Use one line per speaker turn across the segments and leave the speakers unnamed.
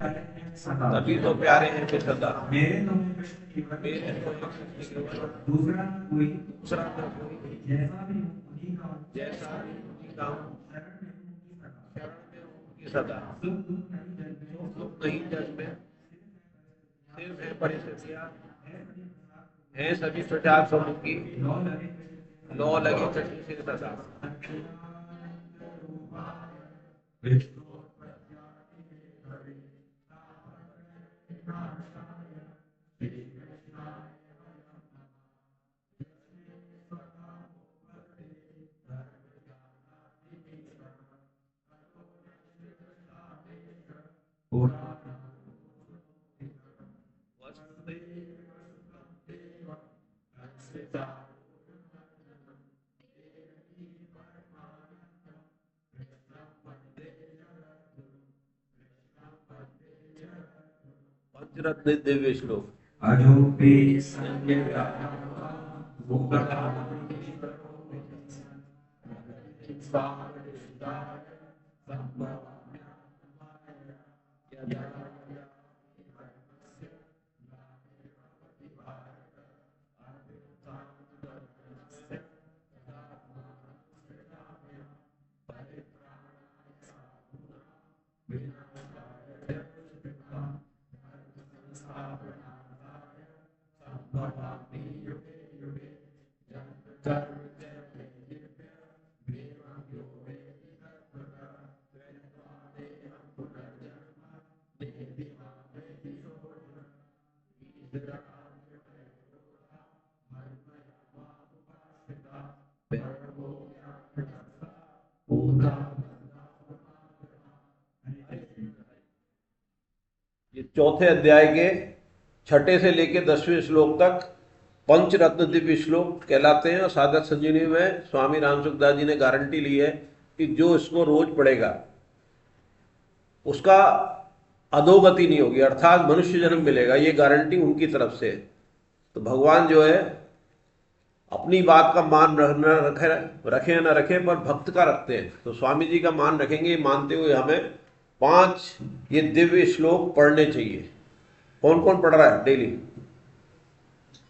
तभी तो प्यारे हैं फिर सदा।
मेरे तो केवल
मेरे तो एक सृष्टि केवल,
दूसरा कोई
दूसरा न कोई,
जैसा भी हूँ उन्हीं का हूँ,
जैसा भी उन्हीं का हूँ,
शरण में हूँ उनकी सदा,
शरण में हूँ उनकी सदा।
सुख दुख नहीं जग में,
सुख दुख नहीं जग में, सिर्फ है परिस्थितियाँ, हैं सभी प्रचार प्रभु की,
लौ लगे
लो लगी कृष्ण सिर सदा। पंचरत्न दिव्य श्लोक।
अजोपि
ये चौथे अध्याय के छठे से लेकर 10वें श्लोक तक पंचरत्न दिव्य श्लोक कहलाते हैं। और साधक संजीवनी में स्वामी राम सुखदास जी ने गारंटी ली है कि जो इसको रोज पढ़ेगा उसका अधोगति नहीं होगी, अर्थात मनुष्य जन्म मिलेगा, ये गारंटी उनकी तरफ से है। तो भगवान जो है अपनी बात का मान रखे ना रखे, पर भक्त का रखते हैं। तो स्वामी जी का मान रखेंगे, मानते हुए हमें 5 ये दिव्य श्लोक पढ़ने चाहिए। कौन कौन पढ़ रहा है daily?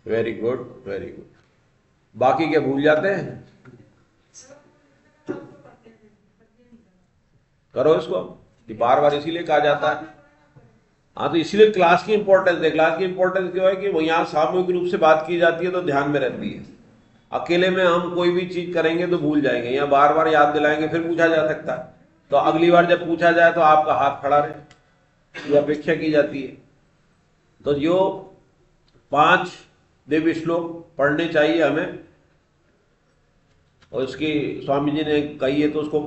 Very good, very good. बाकी क्या भूल जाते हैं? करो इसको, बार बार इसीलिए कहा जाता है। हाँ, तो इसीलिए क्लास की इंपॉर्टेंस है। क्लास की इंपॉर्टेंस क्यों है कि वो यहाँ सामूहिक रूप से बात की जाती है तो ध्यान में रहती है। अकेले में हम कोई भी चीज करेंगे तो भूल जाएंगे, यहाँ बार बार याद दिलाएंगे फिर पूछा जा सकता है। तो अगली बार जब पूछा जाए तो आपका हाथ खड़ा रहे, ये अपेक्षा की जाती है। तो जो 5 दिव्य श्लोक पढ़ने चाहिए हमें, और इसकी स्वामी जी ने कही है तो उसको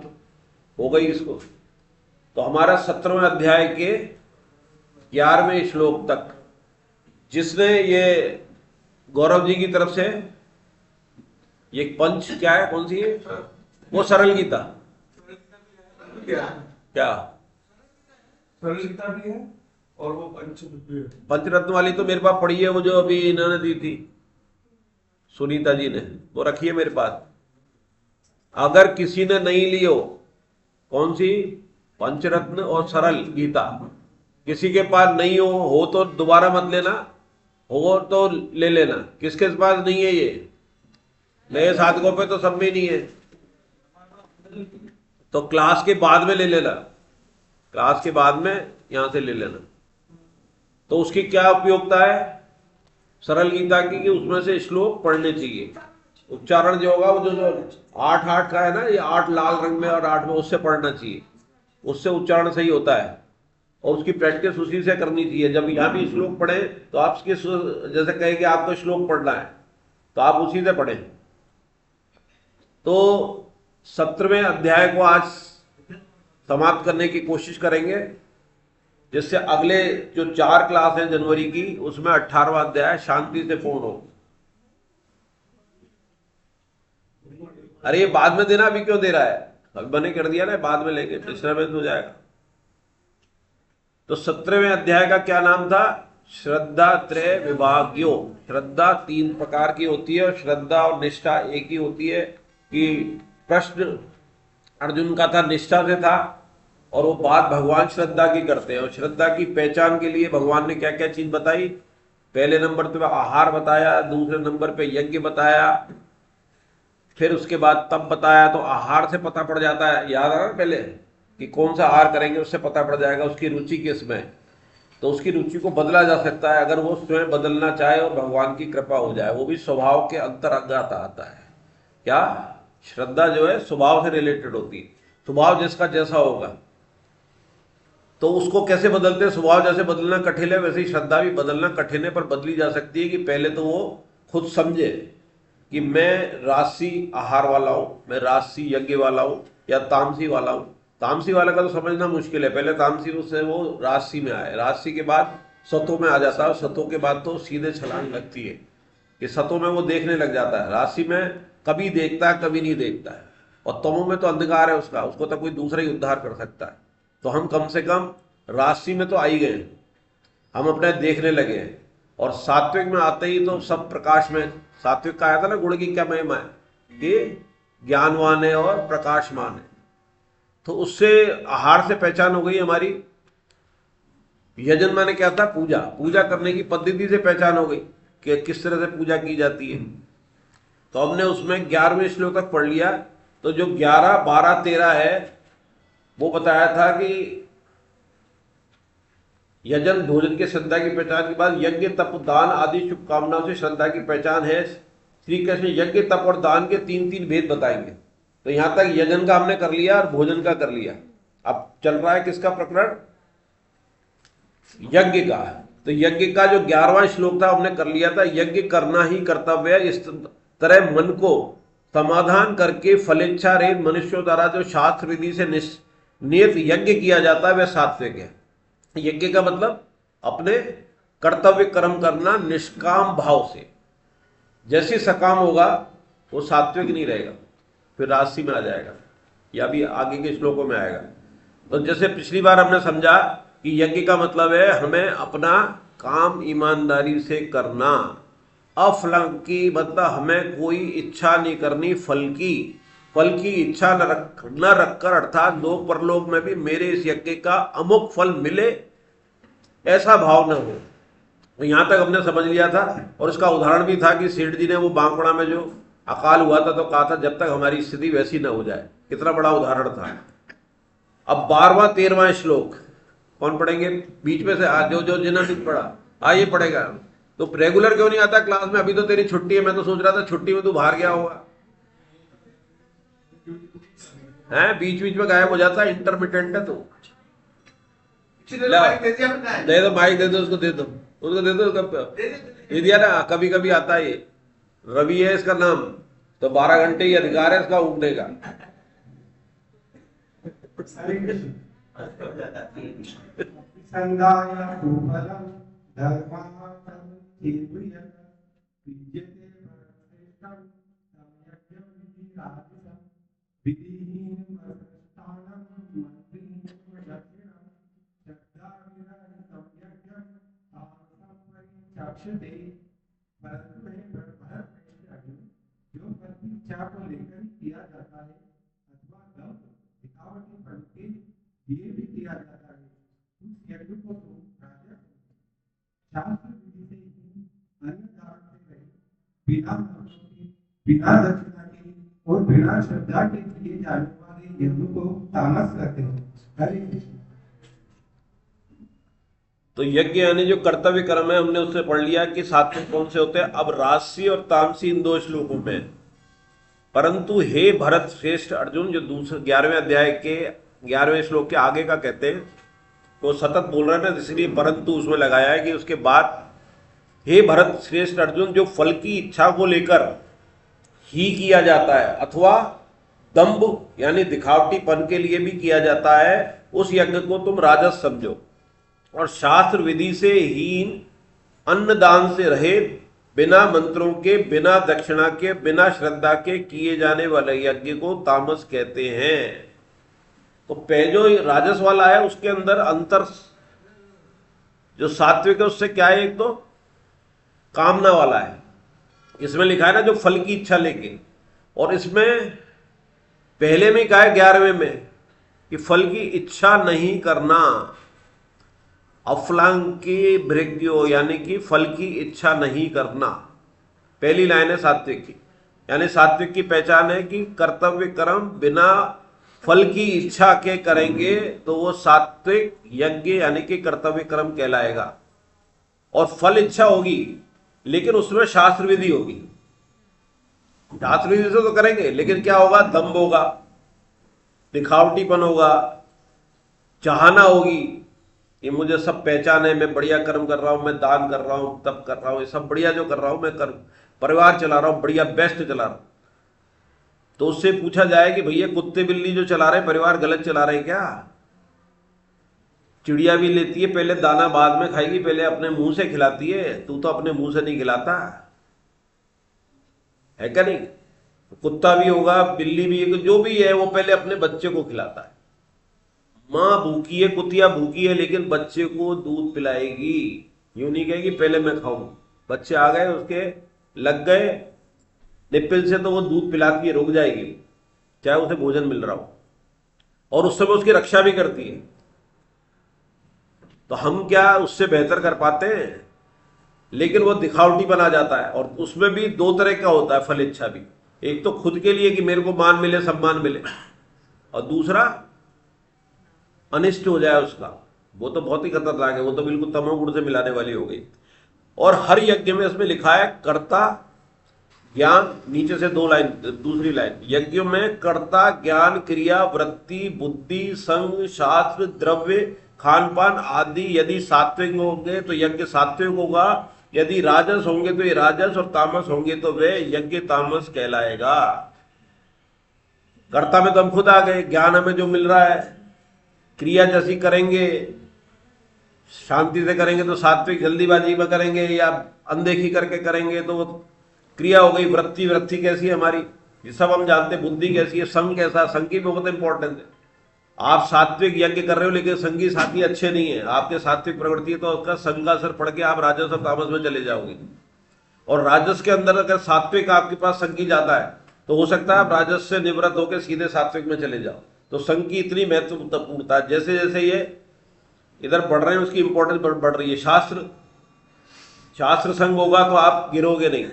हो गई इसको। तो हमारा 17वें अध्याय के 11वें श्लोक तक, जिसने ये गौरव जी की तरफ से ये पंच क्या है, कौन सी है वो? सरल गीता क्या?
सरल गीता भी है और वो
पंचरत्न वाली तो मेरे पास पड़ी है, वो जो अभी इन्होंने दी थी सुनीता जी ने, वो रखी है मेरे पास। अगर किसी ने नहीं ली हो, कौन सी? पंचरत्न और सरल गीता किसी के पास नहीं हो तो दोबारा मत लेना, हो तो ले लेना। किसके पास नहीं है ये? नए साधकों पे तो सब में नहीं है, तो क्लास के बाद में ले लेना, क्लास के बाद में यहां से ले लेना। तो उसकी क्या उपयोगिता है सरल गीता की कि उसमें से श्लोक पढ़ने चाहिए। उच्चारण जो होगा वो जो 8 का है ना, ये 8 लाल रंग में और 8 में, उससे पढ़ना चाहिए, उससे उच्चारण सही होता है। और उसकी प्रैक्टिस उसी से करनी चाहिए। जब यहाँ भी श्लोक पढ़े तो आप जैसे कहे कि आपको श्लोक पढ़ना है तो आप उसी से पढ़ें। तो 17वें अध्याय को आज समाप्त करने की कोशिश करेंगे, जिससे अगले जो 4 क्लास हैं जनवरी की, उसमें 18वां अध्याय शांति से पूर्ण हो। अरे ये बाद में देना, अभी क्यों दे रहा है? अभी बने कर दिया ना, बाद में लेंगे, डिस्टर्बेंस हो जाएगा। तो 17वें अध्याय का क्या नाम था? श्रद्धा त्रय विभाग्यो। श्रद्धा 3 प्रकार की होती है और श्रद्धा और निष्ठा एक ही होती है। कि प्रश्न अर्जुन का था, निष्ठा से था, और वो बात भगवान श्रद्धा की करते हैं। और श्रद्धा की पहचान के लिए भगवान ने क्या क्या चीज बताई? पहले नंबर पे आहार बताया, दूसरे नंबर पे यज्ञ बताया, फिर उसके बाद तप बताया। तो आहार से पता पड़ जाता है, याद आ रहा है पहले, कि कौन सा आहार करेंगे उससे पता पड़ जाएगा उसकी रुचि किस में। तो उसकी रुचि को बदला जा सकता है अगर वो स्वयं बदलना चाहे और भगवान की कृपा हो जाए। वो भी स्वभाव के अंतर्गत आता है। क्या? श्रद्धा जो है स्वभाव से रिलेटेड होती है। स्वभाव जिसका जैसा होगा तो उसको कैसे बदलते हैं? स्वभाव जैसे बदलना कठिन है वैसे ही श्रद्धा भी बदलना कठिन है, पर बदली जा सकती है कि पहले तो वो खुद समझे कि मैं राजसी आहार वाला हूं, मैं राजसी यज्ञ वाला हूं या तामसी वाला हूं। तामसी वाले का तो समझना मुश्किल है, पहले तामसी उससे वो राजसी में आए, राजसी के बाद सतों में आ जाता है, सतों के बाद तो सीधे छलांग लगती है कि सतों में वो देखने लग जाता है। राशि में कभी देखता है कभी नहीं देखता है, और तमो में तो अंधकार है उसका, उसको तो कोई दूसरा ही उद्धार कर सकता है। तो हम कम से कम राशि में तो आ ही गए, हम अपने देखने लगे हैं। और सात्विक में आते ही तो सब प्रकाश में, सात्विक का आया था ना गुण की क्या महिमा है कि ज्ञानवान है और प्रकाशमान है। तो उससे आहार से पहचान हो गई हमारी। यजन माने क्या था? पूजा। पूजा करने की पद्धति से पहचान हो गई कि किस तरह से पूजा की जाती है। तो हमने उसमें 11वें श्लोक तक पढ़ लिया। तो जो 11, 12, 13 है वो बताया था कि यजन भोजन के श्रद्धा की पहचान के बाद यज्ञ तप दान आदि शुभकामनाओं से श्रद्धा की पहचान है। श्री कृष्ण यज्ञ तप और दान के 3-3 भेद बताएंगे। तो यहां तक यजन का हमने कर लिया और भोजन का कर लिया। अब चल रहा है किसका प्रकरण? यज्ञ का। तो यज्ञ का जो 11वां श्लोक था हमने कर लिया था। यज्ञ करना ही कर्तव्य है, इस तरह मन को समाधान करके फलेच्छा रहित मनुष्यों द्वारा जो शास्त्र विधि से नियत यज्ञ किया जाता है वह सात्विक है। यज्ञ का मतलब अपने कर्तव्य कर्म करना निष्काम भाव से। जैसे सकाम होगा वो सात्विक नहीं रहेगा, फिर राजसी में आ जाएगा, या भी आगे के श्लोकों में आएगा। तो जैसे पिछली बार हमने समझा कि यज्ञ का मतलब है हमें अपना काम ईमानदारी से करना, अफल की, मतलब हमें कोई इच्छा नहीं करनी फल की इच्छा न रखकर, अर्थात लोक परलोक में भी मेरे इस यज्ञ का अमुक फल मिले ऐसा भाव न हो। तो यहां तक हमने समझ लिया था। और उसका उदाहरण भी था कि सेठ जी ने वो बांकुड़ा में जो अकाल हुआ था तो कहा था जब तक हमारी स्थिति वैसी न हो जाए। कितना बड़ा उदाहरण था। अब 12वां 13वां श्लोक कौन पढ़ेंगे बीच में से? आज जो जिन्होंने नहीं पढ़ा ये पढ़ेगा। तो रेगुलर क्यों नहीं आता क्लास में? अभी तो तेरी छुट्टी है, मैं तो सोच रहा था छुट्टी में तू बाहर गया होगा। हैं बीच बीच में गायब हो जाता है, इंटरमिटेंट है तू। दे दो माइक, दे दो उसको, दे दो उसको, दे दो उसका। ये दिया ना, कभी कभी आता है। ये रवि है इसका नाम, तो 12 घंटे ही अधिकार है इसका उठने का।
जो पति इच्छा को लेकर किया जाता है अथवा दंभ दिखावटी फल के लिए भी किया जाता है, उस यज्ञ को तो राजा शास्त्र विधि से ही अन्न दान से रहे, बिना मंत्रों के, बिना दक्षिणा के और बिना श्रद्धा के किए जाने वाले यज्ञ को तामस कहते हैं। हरे कृष्ण।
तो यज्ञ यानी जो कर्तव्य कर्म है हमने उससे पढ़ लिया कि सात्विक कौन से होते हैं। अब राजसी और तामसी इन 2 श्लोकों में। परंतु हे भरत श्रेष्ठ अर्जुन, जो दूसरे 11वें अध्याय के 11वें श्लोक के आगे का कहते हैं, तो सतत बोल रहे हैं ना, इसलिए परंतु उसमें लगाया है कि उसके बाद हे भरत श्रेष्ठ अर्जुन, जो फल की इच्छा को लेकर ही किया जाता है अथवा दंभ यानी दिखावटीपन के लिए भी किया जाता है, उस यज्ञ को तुम राजस समझो। और शास्त्र विधि से हीन, अन्न दान से रहित, बिना मंत्रों के, बिना दक्षिणा के, बिना श्रद्धा के किए जाने वाले यज्ञ को तामस कहते हैं। तो जो राजस वाला है उसके अंदर अंतर, जो सात्विक है उससे क्या है? एक तो कामना वाला है, इसमें लिखा है ना जो फल की इच्छा लेके। और इसमें पहले में कहा है 11वें में कि कि फल की इच्छा नहीं करना, अफलांकी भृग्यो, यानी कि फल की इच्छा नहीं करना। पहली लाइन है सात्विक की, यानी सात्विक की पहचान है कि कर्तव्य कर्म बिना फल की इच्छा के करेंगे तो वो सात्विक यज्ञ यानी कि कर्तव्य कर्म कहलाएगा। और फल इच्छा होगी लेकिन उसमें शास्त्र विधि होगी। शास्त्र विधि से तो करेंगे लेकिन क्या होगा, दंभ होगा, दिखावटीपन होगा, चाहना होगी कि मुझे सब पहचान है, मैं बढ़िया कर्म कर रहा हूं, मैं दान कर रहा हूं, तप कर रहा हूं, ये सब बढ़िया जो कर रहा हूं, मैं परिवार चला रहा हूं, बढ़िया बेस्ट चला रहा हूं। तो उससे पूछा जाए कि भैया कुत्ते बिल्ली जो चला रहे परिवार गलत चला रहे क्या? चिड़िया भी लेती है पहले दाना, बाद में खाएगी, पहले अपने मुंह से खिलाती है, तू तो अपने मुंह से नहीं खिलाता है क्या नहीं? कुत्ता भी होगा, बिल्ली भी, जो भी है वो पहले अपने बच्चे को खिलाता है। माँ भूखी है, कुतिया भूखी है, लेकिन बच्चे को दूध पिलाएगी, यूं नहीं कहेगी पहले मैं खाऊं। बच्चे आ गए उसके, लग गए निप्पल से, तो वो दूध पिलाती है, रुक जाएगी चाहे उसे भोजन मिल रहा हो, और उस समय उसकी रक्षा भी करती है। तो हम क्या उससे बेहतर कर पाते हैं? लेकिन वो दिखावटी बना जाता है। और उसमें भी दो तरह का होता है फल इच्छा भी, एक तो खुद के लिए कि मेरे को मान मिले, सम्मान मिले, और दूसरा अनिष्ट हो जाए उसका, वो तो बहुत ही खतरनाक है, वो तो बिल्कुल तमोगुण से मिलाने वाली हो गई। और हर यज्ञ में इसमें लिखा है कर्ता ज्ञान, नीचे से दो लाइन, दूसरी लाइन, यज्ञ में कर्ता ज्ञान क्रिया वृत्ति बुद्धि संग शास्त्र द्रव्य खान पान आदि यदि सात्विक होंगे तो यज्ञ सात्विक होगा, यदि राजस होंगे तो ये राजस, और तामस होंगे तो वे यज्ञ तामस कहलाएगा। कर्ता में तो हम खुद आ गए, ज्ञान हमें जो मिल रहा है, क्रिया जैसी करेंगे, शांति से करेंगे तो सात्विक, जल्दीबाजी में करेंगे या अनदेखी करके करेंगे तो वो क्रिया हो गई। वृत्ति कैसी है हमारी, ये सब हम जानते हैं। बुद्धि कैसी है, संग कैसा, संग की बहुत इंपॉर्टेंस है। आप सात्विक यज्ञ कर रहे हो लेकिन संगी साथी अच्छे नहीं है, आपके सात्विक प्रवृत्ति है, तो उसका संग का असर पड़ के आप राजस और तामस में चले जाओगे। और राजस के अंदर अगर सात्विक आपके पास संगी ज्यादा है तो हो सकता है आप राजस से निवृत्त होकर सीधे सात्विक में चले जाओ। तो संग की इतनी महत्वपूर्णता, जैसे जैसे ये इधर बढ़ रहे हैं उसकी इंपॉर्टेंस बढ़ रही है। शास्त्र संग होगा तो आप गिरोगे नहीं।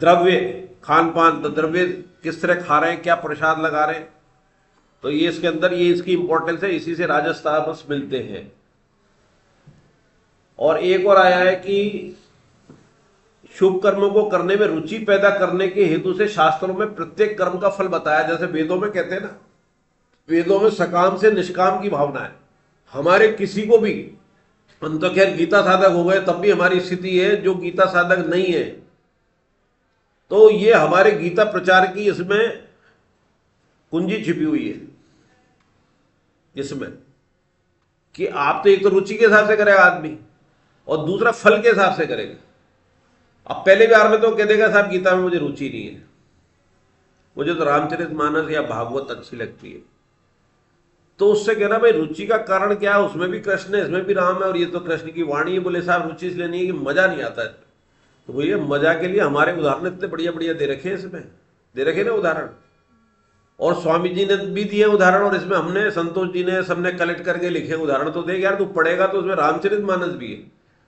द्रव्य खान पान, तो द्रव्य किस तरह खा रहे हैं, क्या प्रसाद लगा रहे हैं, तो ये इसके अंदर ये इसकी इंपॉर्टेंस है, इसी से राजस तामस मिलते हैं। और एक और आया है कि शुभ कर्मों को करने में रुचि पैदा करने के हेतु से शास्त्रों में प्रत्येक कर्म का फल बताया। जैसे वेदों में कहते हैं ना, वेदों में सकाम से निष्काम की भावना है। हमारे किसी को भी, हम तो खैर गीता साधक हो गए तब भी हमारी स्थिति है, जो गीता साधक नहीं है तो ये हमारे गीता प्रचार की इसमें कुंजी छिपी हुई है, इसमें कि आप तो एक तो रुचि के हिसाब से करेगा आदमी और दूसरा फल के हिसाब से करेगा। अब पहले बार में तो कह देगा साहब गीता में मुझे रुचि नहीं है, मुझे तो रामचरितमानस या भागवत अच्छी लगती है। तो उससे कहना भाई रुचि का कारण क्या है, उसमें भी कृष्ण है, इसमें भी राम है, और ये तो कृष्ण की वाणी है। बोले साहब रुचि इसलिए नहीं है कि मजा नहीं आता है। तो भैया मजा के लिए हमारे उदाहरण इतने बढ़िया बढ़िया दे रखे हैं, इसमें दे रखे ना उदाहरण, और स्वामी जी ने भी दिए उदाहरण, और इसमें हमने, संतोष जी ने, सबने कलेक्ट करके लिखे उदाहरण। तो देख यार तू पढ़ेगा तो उसमें रामचरितमानस भी है,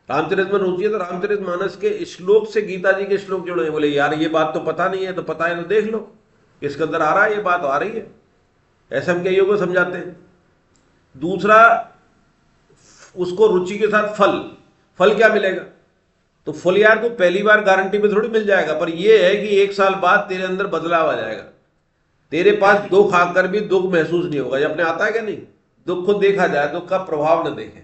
रामचरित में रुचि है तो रामचरितमानस के श्लोक से गीता जी के श्लोक जुड़े। बोले यार ये बात तो पता नहीं है, तो पता है तो देख लो, इसके अंदर आ रहा है, ये बात आ रही है। ऐसे हम कईयों को समझाते हैं। दूसरा, उसको रुचि के साथ फल क्या मिलेगा, तो फल यार तो पहली बार गारंटी में थोड़ी मिल जाएगा, पर यह है कि 1 साल बाद तेरे अंदर बदलाव आ जाएगा। तेरे पास दुख आकर भी दुख महसूस नहीं होगा। ये अपने आता है क्या नहीं, दुख को देखा जाए, दुख का प्रभाव न देखे,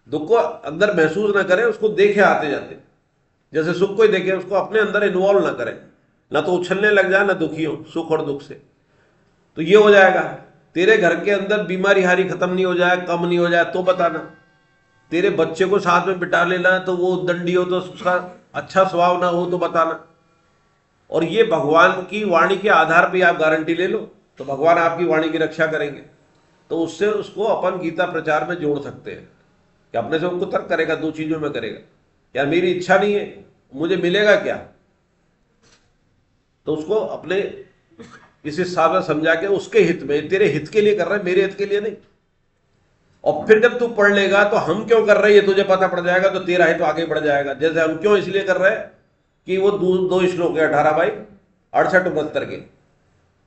दुख को अंदर महसूस ना करे, उसको देखे आते जाते, जैसे सुख को ही देखे, उसको अपने अंदर इन्वॉल्व ना करे, ना तो उछलने लग जाए ना दुखी हो सुख और दुख से। तो ये हो जाएगा। तेरे घर के अंदर बीमारी हारी खत्म नहीं हो जाए, कम नहीं हो जाए तो बताना। तेरे बच्चे को साथ में बिठा लेना तो वो दंडी हो तो उसका अच्छा स्वभाव ना हो तो बताना। और ये भगवान की वाणी के आधार पर आप गारंटी ले लो तो भगवान आपकी वाणी की रक्षा करेंगे। तो उससे उसको अपन गीता प्रचार में जोड़ सकते हैं कि अपने से उनको तर्क करेगा, 2 चीजों में करेगा। यार मेरी इच्छा नहीं है, मुझे मिलेगा क्या, तो उसको अपने इस हिसाब से समझा के उसके हित में, तेरे हित के लिए कर रहा है, मेरे हित के लिए नहीं। और फिर जब तू पढ़ लेगा तो हम क्यों कर रहे हैं ये तुझे पता पड़ जाएगा, तो तेरा हित आगे बढ़ जाएगा। जैसे हम क्यों इसलिए कर रहे हैं कि वो दो श्लोक है 18/68-69 के,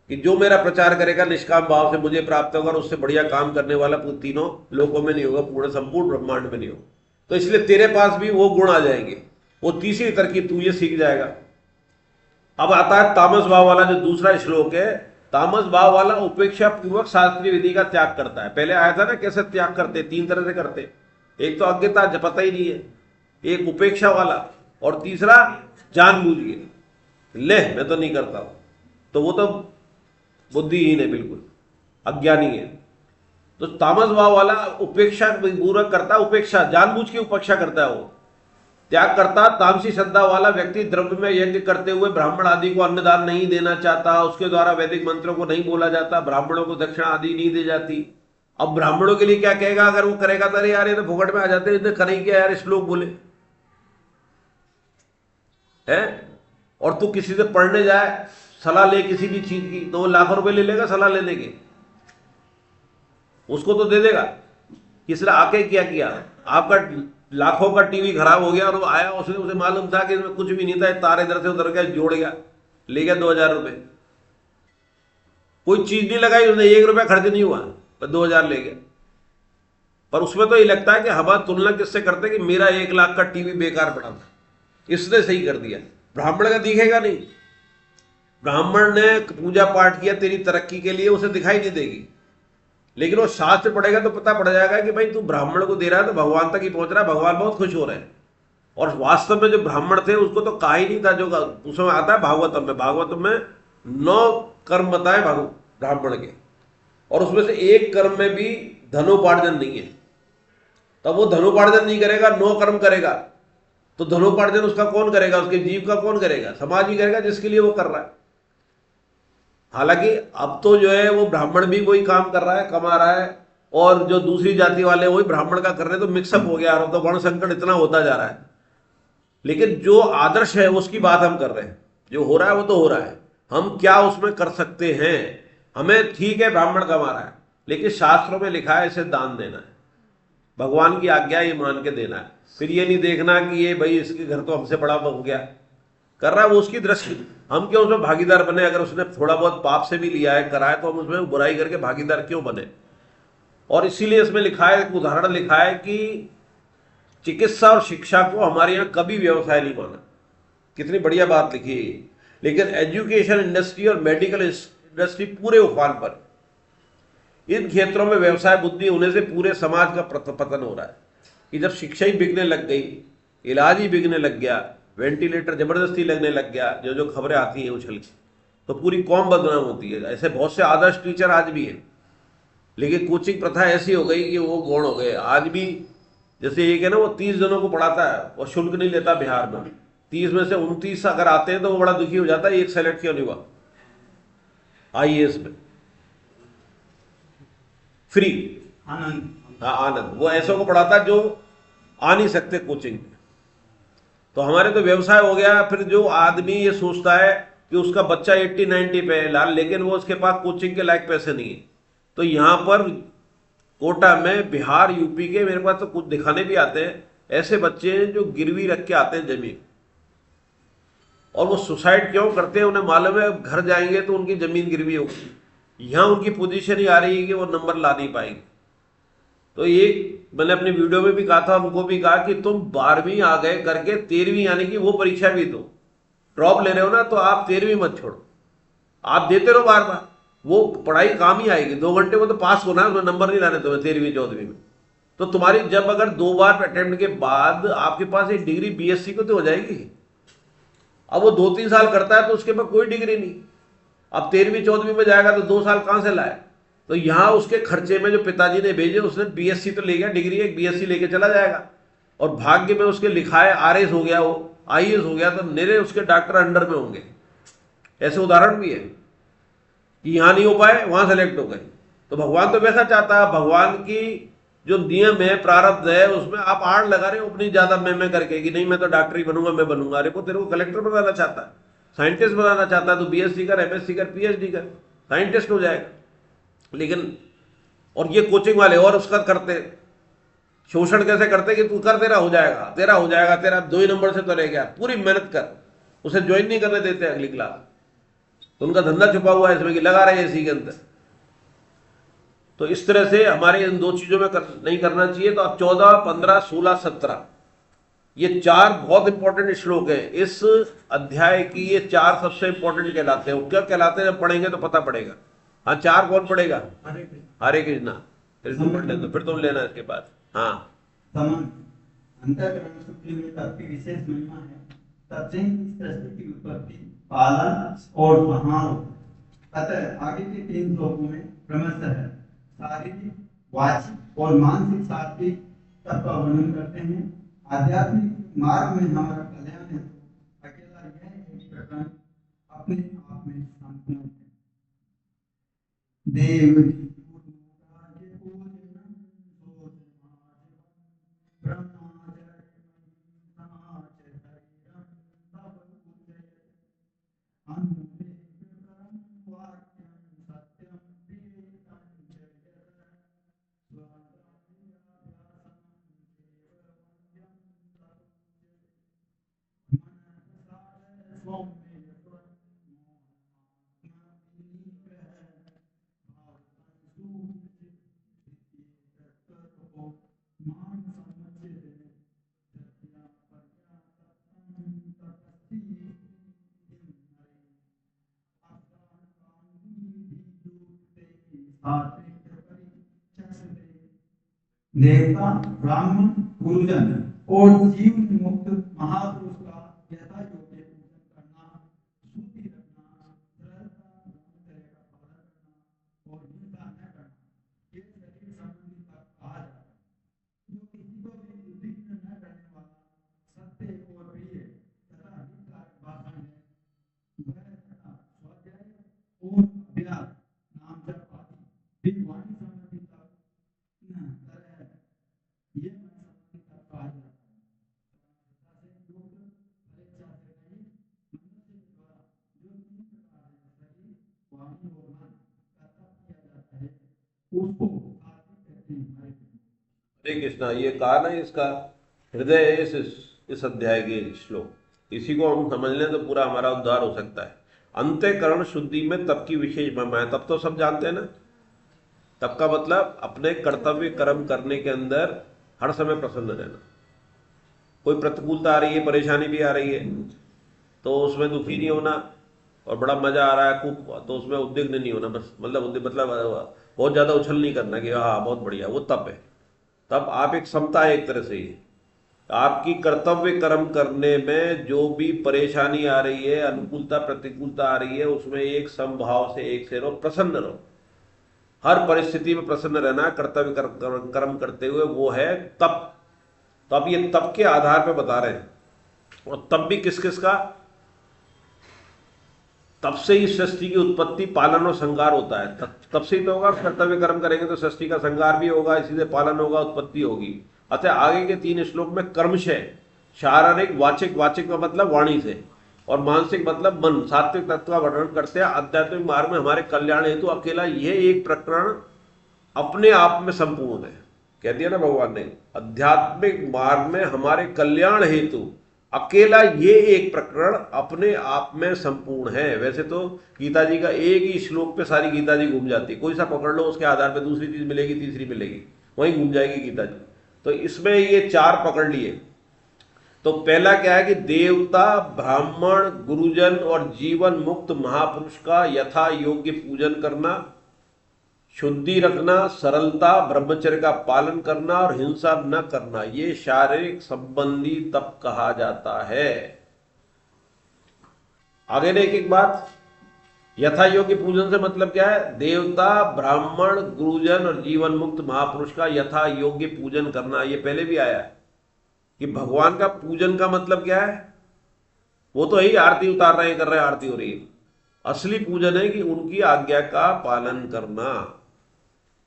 कि जो मेरा प्रचार करेगा निष्काम भाव से मुझे प्राप्त होगा और उससे बढ़िया काम करने वाला तीनों लोकों में नहीं होगा, पूर्ण संपूर्ण ब्रह्मांड में नहीं होगा। तो इसलिए तेरे पास भी वो गुण आ जाएंगे, वो तीसरी तरकीब तू ये सीख जाएगा। अब आता है तामस भाव वाला जो दूसरा श्लोक है। तामस भाव वाला उपेक्षा पूर्वक शास्त्रीय विधि का त्याग करता है। पहले आया था ना कैसे त्याग करते, 3 तरह से करते, एक तो अज्ञता पता ही नहीं है, एक उपेक्षा वाला, और तीसरा जानबूझ के ले मैं तो नहीं करता हूं, तो वो तो बुद्धिहीन है, बिल्कुल अज्ञानी है। तो तामस भाव वाला उपेक्षा पूर्वक करता, उपेक्षा जानबूझ की उपेक्षा करता है, वो त्याग करता। तामसी श्रद्धा वाला व्यक्ति द्रव्य में यज्ञ करते हुए ब्राह्मण आदि को अन्नदान नहीं देना चाहता, उसके द्वारा वैदिक मंत्रों को नहीं बोला जाता, ब्राह्मणों को दक्षिणा आदि नहीं दी जाती। अब ब्राह्मणों के लिए क्या कहेगा अगर वो करेगा, तो अरे यार ये तो फुकट में आ जाते हैं, इतने करें क्या यार, श्लोक बोले है। और तू किसी से पढ़ने जाए, सलाह ले किसी भी चीज की, तो वो लाखों रुपए ले लेगा सलाह लेने के, उसको तो दे देगा। किसने आके क्या किया, आपका लाखों का टीवी खराब हो गया और वो आया, उसने उसे मालूम था कि इसमें कुछ भी नहीं था, तार इधर से उधर गया, जोड़ गया, ले गया 2000 रुपए, कोई चीज नहीं लगाई उसने, 1 रुपया खर्च नहीं हुआ, पर 2000 ले गया। पर उसमें तो ये लगता है कि हमारा तुलना किससे करते कि मेरा 1 लाख का टीवी बेकार पड़ा था, इसने सही कर दिया। ब्राह्मण का दिखेगा नहीं, ब्राह्मण ने पूजा पाठ किया तेरी तरक्की के लिए, उसे दिखाई नहीं देगी, लेकिन वो शास्त्र पढ़ेगा तो पता पड़ जाएगा कि भाई तू ब्राह्मण को दे रहा है तो भगवान तक ही पहुंच रहा है, भगवान बहुत खुश हो रहे हैं। और वास्तव में जो ब्राह्मण थे उसको तो कहा ही नहीं था, जो उसमें आता है भागवतम में 9 कर्म बताए ब्राह्मण के, और उसमें से एक कर्म में भी धनोपार्जन नहीं है। तब वो धनोपार्जन नहीं करेगा, 9 कर्म करेगा, तो धनोपार्जन उसका कौन करेगा, उसके जीव का कौन करेगा, समाज ही करेगा जिसके लिए वो कर रहा है। हालांकि अब तो जो है वो ब्राह्मण भी वही काम कर रहा है, कमा रहा है, और जो दूसरी जाति वाले वही ब्राह्मण का कर रहे हैं, तो मिक्सअप हो गया, तो वर्ण संकट इतना होता जा रहा है। लेकिन जो आदर्श है उसकी बात हम कर रहे हैं, जो हो रहा है वो तो हो रहा है, हम क्या उसमें कर सकते हैं। हमें ठीक है ब्राह्मण कमा रहा है, लेकिन शास्त्रों में लिखा है इसे दान देना है, भगवान की आज्ञा ये मान के देना है। फिर ये नहीं देखना कि ये भाई इसके घर तो हमसे बड़ा हो गया, कर रहा है वो उसकी दृष्टि, हम क्यों उसमें भागीदार बने। अगर उसने थोड़ा बहुत पाप से भी लिया है, करा है, तो हम उसमें बुराई करके भागीदार क्यों बने। और इसीलिए इसमें लिखा है, एक उदाहरण लिखा है कि चिकित्सा और शिक्षा को हमारे यहाँ कभी व्यवसाय नहीं माना। कितनी बढ़िया बात लिखी है। लेकिन एजुकेशन इंडस्ट्री और मेडिकल इंडस्ट्री पूरे उफान पर, इन क्षेत्रों में व्यवसाय बुद्धि होने से पूरे समाज का पतन हो रहा है। कि जब शिक्षा ही बिकने लग गई, इलाज ही बिकने लग गया, वेंटिलेटर जबरदस्ती लगने लग गया, जो जो खबरें आती हैं उछल की, तो पूरी कौम बदनाम होती है। ऐसे बहुत से आदर्श टीचर आज भी हैं, लेकिन कोचिंग प्रथा ऐसी हो गई कि वो गौण हो गए। आज भी जैसे एक है ना, वो 30 जनों को पढ़ाता है, वो शुल्क नहीं लेता बिहार में, 30 में से 29 अगर आते हैं तो वो बड़ा दुखी हो जाता है, एक सेलेक्ट क्यों नहीं हुआ IAS में, फ्री
आनंद।
हाँ आनंद, वो ऐसों को पढ़ाता है जो आ नहीं सकते कोचिंग में। तो हमारे तो व्यवसाय हो गया। फिर जो आदमी ये सोचता है कि उसका बच्चा 80-90 पे है लाल, लेकिन वो उसके पास कोचिंग के लायक पैसे नहीं है, तो यहाँ पर कोटा में बिहार यूपी के मेरे पास तो कुछ दिखाने भी आते हैं, ऐसे बच्चे हैं जो गिरवी रख के आते हैं जमीन, और वो सुसाइड क्यों करते हैं, उन्हें मालूम है घर जाएंगे तो उनकी जमीन गिरवी होगी। यहाँ उनकी पोजीशन ही आ रही है कि वो नंबर ला नहीं पाएंगे। तो एक मैंने अपनी वीडियो में भी कहा था, उनको भी कहा कि तुम 12वीं आ गए करके 13वीं यानी कि वो परीक्षा भी दो, ड्रॉप ले रहे हो ना तो आप 13वीं मत छोड़ो, आप देते रहो बार बार, वो पढ़ाई काम ही आएगी। 2 घंटे में तो पास होना है, उसमें नंबर नहीं लाने तुम्हें 13वीं 14वीं में। तो तुम्हारी जब अगर 2 बार अटेम्प्ट के बाद आपके पास एक डिग्री BSc को तो हो जाएगी। अब वो 2-3 साल करता है तो उसके पास कोई डिग्री नहीं, अब 13वीं 14वीं में जाएगा तो 2 साल कहां से लाए। तो यहाँ उसके खर्चे में जो पिताजी ने भेजे, उसने BSc तो ले गया, डिग्री एक BSc लेके चला जाएगा, और भाग्य में उसके लिखा है RS हो गया, वो IAS हो गया, तो मेरे उसके डॉक्टर अंडर में होंगे। ऐसे उदाहरण भी है कि यहाँ नहीं हो पाए, वहां सेलेक्ट हो गए। तो भगवान तो वैसा चाहता है, भगवान की जो नियम है, प्रारब्ध है, उसमें आप आड़ लगा रहे हो अपनी ज्यादा मैं करके कि नहीं मैं तो डॉक्टर ही बनूंगा, मैं बनूंगा। अरे वो तेरे को कलेक्टर बनाना चाहता है, साइंटिस्ट बनाना चाहता है तो बीएससी कर, एमएससी कर, पीएचडी कर, साइंटिस्ट हो जाएगा। लेकिन और ये कोचिंग वाले और उसका करते शोषण कैसे करते कि तू कर, तेरा हो जाएगा, तेरा हो जाएगा, तेरा 2 ही नंबर से तो रह गया, पूरी मेहनत कर, उसे ज्वाइन नहीं करने देते अगली क्लास। तो उनका धंधा छुपा हुआ है इसमें कि लगा रहे हैं इसी के अंदर। तो इस तरह से हमारे इन 2 चीजों में नहीं करना चाहिए। तो अब 14, 15, 16, 17 ये 4 बहुत इंपॉर्टेंट श्लोक है इस अध्याय की। ये 4 सबसे इंपॉर्टेंट कहलाते हैं। क्या कहलाते हैं जब पढ़ेंगे तो पता पड़ेगा। हाँ 4 कौन पढ़ेगा? हरे कृष्णा। फिर तुम पढ़ ले, तो फिर तुम लेना इसके बाद। हाँ
अंतःकरण शुद्धि में तप की विशेष महिमा है। तब से ही इस सृष्टि की उत्पत्ति, पालन और संहार होता है। अतः आगे के 3 श्लोकों में क्रमशः शारीरिक, वाचिक और मानसिक सात्विक तप का वर्णन करते हैं। आध्यात्मिक मार्ग में हमारा कल्याण है तो अकेला यह एक प्रकरण अपने आप में संपूर्ण है। देव देवता, ब्राह्मण, गुरुजन और जीवन मुक्त महापुरुष का यथा योग्य पूजन करना, शुद्धि रखना, सरलता, ब्रह्मचर्य का पालन करना और हिंसा न करना, ये शरीर संबंधी तप कहा जाता है। जो किसी को भी उद्विग्न न करने वाला, सत्य और प्रिय तथा हितकारक भाषण है, वह तथा स्वाध्याय और अभ्यास, नाम जप आदि भी वाणी संबंधी तप ये मन संबंधी तप कहा जाता है। परीक्षा से नहीं, मनुष्य द्वारा जो 3 प्रकार है, शरीर, वाणी और मन का तप किया जाता है, उसको सात्विक कहते हैं।
हरे कृष्णा। ये कहा ना इसका हृदय है इस अध्याय के श्लोक, इसी को हम समझ लें तो पूरा हमारा उद्धार हो सकता है। अंतःकरण शुद्धि में तप की विशेष महिमा है। तब तो सब जानते हैं ना। तप का मतलब अपने कर्तव्य कर्म करने के अंदर हर समय प्रसन्न रहना। कोई प्रतिकूलता आ रही है, परेशानी भी आ रही है, तो उसमें दुखी नहीं होना, और बड़ा मजा आ रहा है खूब, तो उसमें उद्विग्न नहीं होना। बस मतलब बहुत ज्यादा उछल नहीं करना कि हाँ बहुत बढ़िया, वो तप है। तब आप एक समता है एक तरह से। ही आपकी कर्तव्य कर्म करने में जो भी परेशानी आ रही है, अनुकूलता प्रतिकूलता आ रही है, उसमें एक समभाव से एक से रहो, प्रसन्न रहो। हर परिस्थिति में प्रसन्न रहना कर्तव्य कर्म करते हुए, वो है तप। तो अब ये तप के आधार पर बता रहे हैं। और तप भी किस किस का? तब से ही सृष्टि की उत्पत्ति, पालन और संहार होता है। तब से ही तो होगा। कर्तव्य कर्म करेंगे तो सृष्टि का संहार भी होगा, इसी से पालन होगा, उत्पत्ति होगी। अतः आगे के 3 श्लोक में क्रमशः शारीरिक, वाचिक, वाचिक का मतलब वाणी से, और मानसिक मतलब मन, सात्विक तत्व का वर्णन करते हैं। आध्यात्मिक मार्ग में हमारे कल्याण हेतु अकेला यह एक प्रकरण अपने आप में संपूर्ण है। कह दिया ना भगवान ने, आध्यात्मिक मार्ग में हमारे कल्याण हेतु अकेला ये एक प्रकरण अपने आप में संपूर्ण है। वैसे तो गीता जी का एक ही श्लोक पे सारी गीता जी घूम जाती है। कोई सा पकड़ लो, उसके आधार पे दूसरी चीज मिलेगी, तीसरी मिलेगी, वहीं घूम जाएगी गीता जी। तो इसमें ये 4 पकड़ लिए। तो पहला क्या है कि देवता, ब्राह्मण, गुरुजन और जीवन मुक्त महापुरुष का यथा योग्य पूजन करना, शुद्धि रखना, सरलता, ब्रह्मचर्य का पालन करना और हिंसा न करना, ये शारीरिक संबंधी तप कहा जाता है। आगे ने एक बात, यथा योग्य पूजन से मतलब क्या है? देवता, ब्राह्मण, गुरुजन और जीवन मुक्त महापुरुष का यथा योग्य पूजन करना। ये पहले भी आया है कि भगवान का पूजन का मतलब क्या है? वो तो ही आरती उतार रहे हैं, कर रहे हैं, आरती हो रही है। असली पूजन है कि उनकी आज्ञा का पालन करना।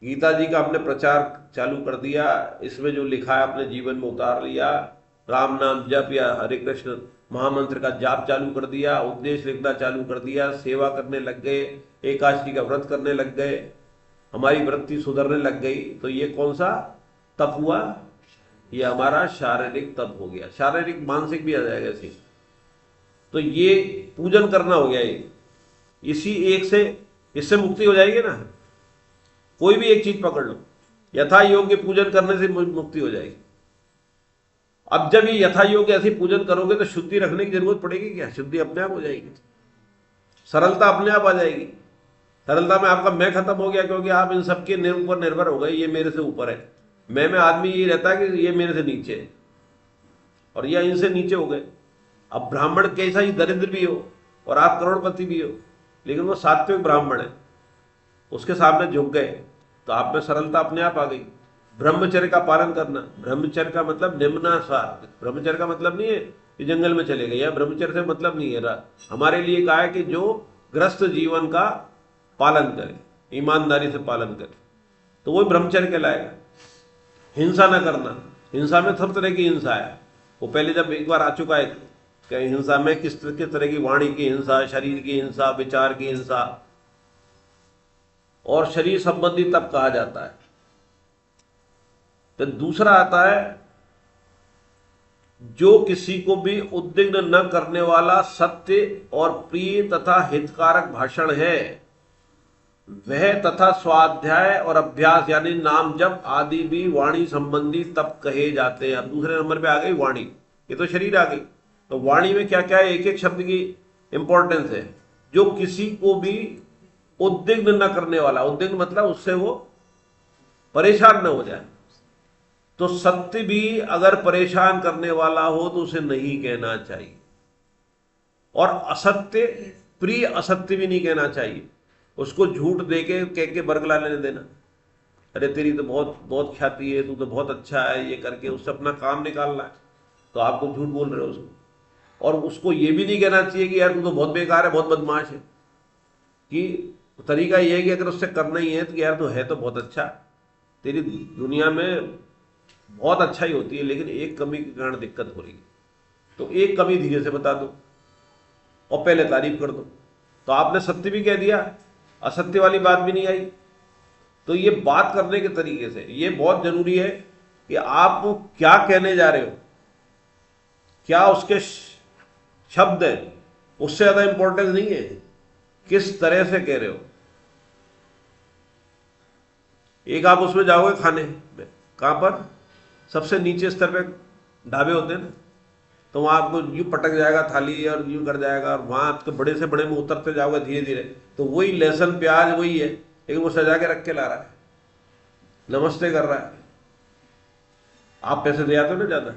गीता जी का आपने प्रचार चालू कर दिया, इसमें जो लिखा है अपने जीवन में उतार लिया, राम नाम जप या हरे कृष्ण महामंत्र का जाप चालू कर दिया, उपदेश लिखना चालू कर दिया, सेवा करने लग गए, एकादशी का व्रत करने लग गए, हमारी वृत्ति सुधरने लग गई, तो ये कौन सा तप हुआ? ये हमारा शारीरिक तप हो गया। शारीरिक मानसिक भी आ जाएगा इसी। तो ये पूजन करना हो गया। ये इसी एक से इससे मुक्ति हो जाएगी ना। कोई भी एक चीज पकड़ लो, यथा योग्य पूजन करने से मुक्ति हो जाएगी। अब जब ये यथा योग्य ऐसे पूजन करोगे तो शुद्धि रखने की जरूरत पड़ेगी क्या? शुद्धि अपने आप हो जाएगी, सरलता अपने आप आ जाएगी। सरलता में आपका मैं खत्म हो गया, क्योंकि आप इन सबके ऊपर निर्भर हो गए। ये मेरे से ऊपर है, मैं में आदमी ये रहता है कि ये मेरे से नीचे है, और यह इनसे नीचे हो गए। अब ब्राह्मण कैसा ही दरिद्र भी हो और आप करोड़पति भी हो, लेकिन वो सात्विक ब्राह्मण है, उसके सामने झुक गए तो आप में सरलता अपने आप आ गई। ब्रह्मचर्य का पालन करना, ब्रह्मचर्य का मतलब निम्नासार। ब्रह्मचर्य का मतलब नहीं है कि जंगल में चले गए, या ब्रह्मचर्य से मतलब नहीं है। हमारे लिए कहा है कि जो ग्रस्त जीवन का पालन करे, ईमानदारी से पालन करे, तो वो ब्रह्मचर्य कहलाएगा। हिंसा न करना, हिंसा में सब तरह की हिंसा है। वो पहले जब एक बार आ चुका है कि हिंसा में किस तरह की, वाणी की हिंसा, शरीर की हिंसा, विचार की हिंसा, और शरीर संबंधी तब कहा जाता है। तो दूसरा आता है जो किसी को भी उद्विग्न न करने वाला सत्य और प्रिय तथा हितकारक भाषण है वह, तथा स्वाध्याय और अभ्यास यानी नाम जप आदि भी वाणी संबंधी तप कहे जाते हैं। अब दूसरे नंबर पे आ गई वाणी, ये तो शरीर आ गई। तो वाणी में क्या क्या है, एक एक शब्द की इंपॉर्टेंस है। जो किसी को भी उद्विग्न न करने वाला, उद्विग्न मतलब उससे वो परेशान न हो जाए। तो सत्य भी अगर परेशान करने वाला हो तो उसे नहीं कहना चाहिए, और असत्य, प्रिय असत्य भी नहीं कहना चाहिए। उसको झूठ दे के कह के बरगला लेने देना, अरे तेरी तो बहुत बहुत ख्याति है, तू तो बहुत अच्छा है, ये करके उससे अपना काम निकालना है, तो आपको झूठ बोल रहे हो उसको। और उसको ये भी नहीं कहना चाहिए कि यार तू तो बहुत बेकार है, बहुत बदमाश है। कि तरीका ये है कि अगर उससे करना ही है तो यार तो है तो बहुत अच्छा, तेरी दुनिया में बहुत अच्छा ही होती है, लेकिन एक कमी के कारण दिक्कत हो रही है, तो एक कमी धीरे से बता दो और पहले तारीफ कर दो। तो आपने सत्य भी कह दिया, असत्य वाली बात भी नहीं आई। तो ये बात करने के तरीके से ये बहुत जरूरी है कि आप क्या कहने जा रहे हो, क्या उसके शब्द हैं, उससे ज्यादा इंपॉर्टेंस नहीं है किस तरह से कह रहे हो। एक आप उसमें जाओगे खाने में, कहां पर, सबसे नीचे स्तर पे ढाबे होते हैं ना, तो वहां आपको यूं पटक जाएगा थाली और यूं कर जाएगा, और वहां आपके बड़े से बड़े में उतरते जाओगे धीरे धीरे, तो वही लहसुन प्याज वही है, लेकिन वो सजा के रख के ला रहा है, नमस्ते कर रहा है। आप पैसे दे आते हो ना ज्यादा,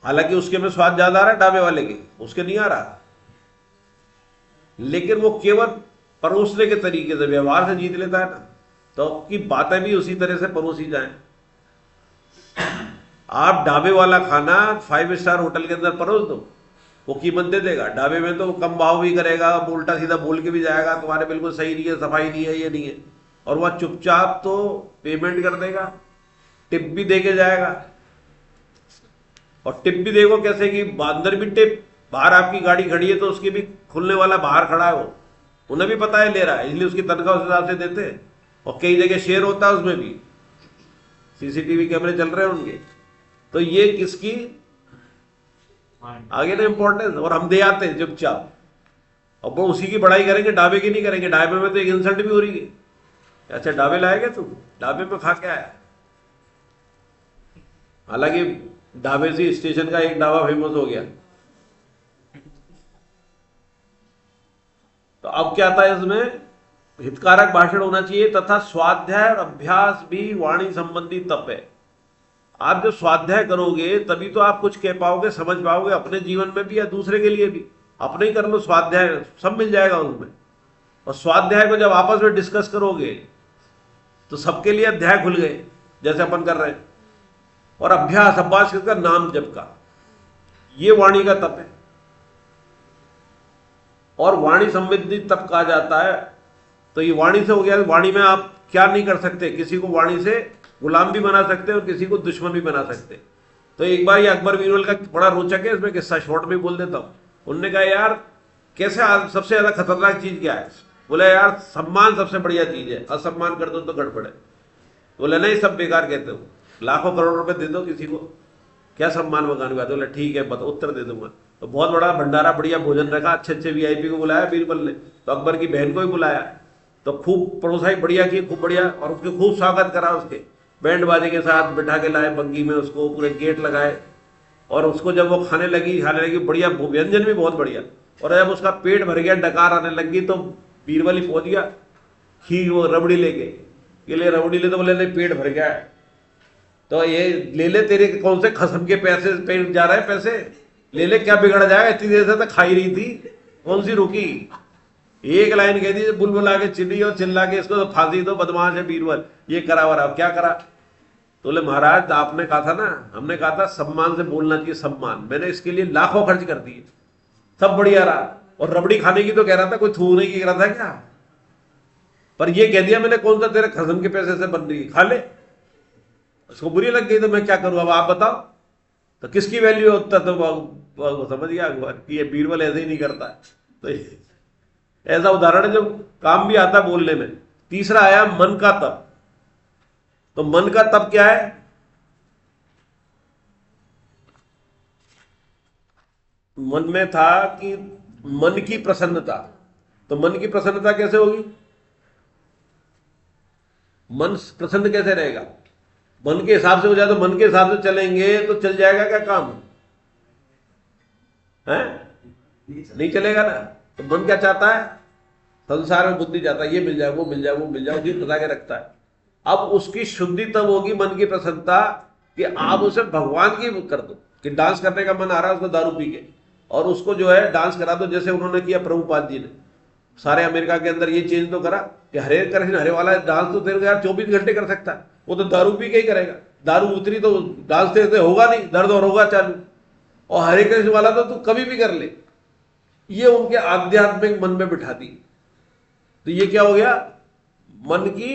हालांकि उसके में स्वाद ज्यादा आ रहा है ढाबे वाले के, उसके नहीं आ रहा, लेकिन वो केवल परोसने के तरीके से, व्यवहार से जीत लेता है ना। तो आपकी बातें भी उसी तरह से परोसी जाएं। आप ढाबे वाला खाना 5 स्टार होटल के अंदर परोस दो, वो कीमत दे देगा। ढाबे में तो कम भाव भी करेगा, उल्टा सीधा बोल के भी जाएगा, तुम्हारे बिल्कुल सही नहीं है, सफाई नहीं है, ये नहीं है, और वह चुपचाप तो पेमेंट कर देगा, टिप भी दे के जाएगा। और टिप भी देखो कैसे कि अंदर भी टिप, बाहर आपकी गाड़ी खड़ी है तो उसकी भी खुलने वाला बाहर खड़ा है, वो उन्हें भी पता है ले रहा है, इसलिए उसकी तनख्वाह उस हिसाब से देते हैं। और कई जगह शेयर होता है, उसमें भी सीसीटीवी कैमरे चल रहे हैं उनके। तो ये किसकी आगे ना इंपॉर्टेंस, और हम दे आते हैं चुपचाप, और वो उसी की बड़ाई करेंगे, ढाबे की नहीं करेंगे। ढाबे में तो एक इंसल्ट भी हो रही है, अच्छा ढाबे लाएगा तू, ढाबे में खा के आया। हालांकि ढाबे से स्टेशन का एक ढाबा फेमस हो गया। तो अब क्या था इसमें, हितकारक भाषण होना चाहिए, तथा स्वाध्याय और अभ्यास भी वाणी संबंधी तप है। आप जब स्वाध्याय करोगे तभी तो आप कुछ कह पाओगे, समझ पाओगे, अपने जीवन में भी या दूसरे के लिए भी। अपने ही कर लो स्वाध्याय, सब मिल जाएगा उसमें। और स्वाध्याय को जब आपस में डिस्कस करोगे तो सबके लिए अध्याय खुल गए, जैसे अपन कर रहे हैं। और अभ्यास, अभ्यास किसका, नाम जप का, ये वाणी का तप है। और वाणी संबंधी तप कहा जाता है। तो ये वाणी से हो गया। वाणी में आप क्या नहीं कर सकते, किसी को वाणी से गुलाम भी बना सकते और किसी को दुश्मन भी बना सकते। तो एक बार ये अकबर बीरबल का बड़ा रोचक है, इसमें किस्सा शॉर्ट में बोल देता हूँ। उनने कहा यार कैसे सबसे ज्यादा खतरनाक चीज क्या है? बोला यार सम्मान सबसे बढ़िया चीज है, असम्मान कर दो तो गड़बड़ है। बोले नहीं सब बेकार कहते हो, लाखों करोड़ रुपए दे दो किसी को, क्या सम्मान मकान का? बोले ठीक है बता, उत्तर दे दूंगा। तो बहुत बड़ा भंडारा बढ़िया भोजन रखा, अच्छे अच्छे वीआईपी को बुलाया बीरबल ने, तो अकबर की बहन को ही बुलाया, तो खूब परोसाई बढ़िया की, खूब बढ़िया, और उसके खूब स्वागत करा, उसके बैंड बाजे के साथ बिठा के लाए बग्गी में, उसको पूरे गेट लगाए, और उसको जब वो खाने लगी बढ़िया, व्यंजन भी बहुत बढ़िया, और जब उसका पेट भर गया, डकार आने लगी, तो बीरबल ही पहुंच गया खीर वो रबड़ी लेके, ये ले रबड़ी ले, तो बोले नहीं पेट भर गया है, तो ये ले ले, तेरे कौन से खसम के पैसे पेट जा रहे हैं, पैसे ले ले, क्या बिगड़ जाएगा, इतनी देर से तो खा ही रही थी, कौन सी रुकी? एक लाइन कह दी, बुलबुला के चिल्ली और चिल्ला के इसको तो फांसी दो, बदमाश है बीरबल, ये करा वरा, क्या करा? तो बोले महाराज आपने कहा था ना, हमने कहा था सम्मान से बोलना चाहिए, सम्मान, मैंने इसके लिए लाखों खर्च कर दिए, सब बढ़िया रहा, और रबड़ी खाने की तो कह रहा था, कोई थू नहीं कह रहा था क्या? पर ये कह दिया मैंने, कौन सा तेरे खसम के पैसे से बन रही, खा ले। उसको बुरी लग गई, तो मैं क्या करूं, अब आप बताओ, तो किसकी वैल्यू होता? तो समझ गया अकबर कि ये बीरबल ऐसे ही नहीं करता। तो ऐसा उदाहरण है जो काम भी आता बोलने में। तीसरा आया मन का तप। तो मन का तप क्या है? मन में था कि मन की प्रसन्नता, तो मन की प्रसन्नता कैसे होगी? मन प्रसन्न कैसे रहेगा? मन के हिसाब से हो जाए, तो मन के हिसाब से चलेंगे तो चल जाएगा क्या काम है? नहीं चलेगा ना। तो मन क्या चाहता है? संसार में बुद्धि चाहता है ये मिल जाए, वो मिल जाए, वो मिल जाए, उसी बता के रखता है। अब उसकी शुद्धि तब होगी, मन की प्रसन्नता, कि आप उसे भगवान की कर दो, कि डांस करने का मन आ रहा है उसको दारू पी के, और उसको जो है डांस करा दो, जैसे उन्होंने किया प्रभुपाद जी ने। सारे अमेरिका के अंदर ये चेंज तो करा कि हरे कृष्ण हरे वाला डांस तो तेरे यार 24 घंटे कर सकता है, वो तो दारू पी के ही करेगा, दारू उतरी तो डांस तेरे होगा नहीं, दर्द और होगा चालू, और हरे कृष्ण वाला तो तू कभी भी कर ले। ये उनके आध्यात्मिक मन में बिठा दी। तो ये क्या हो गया? मन की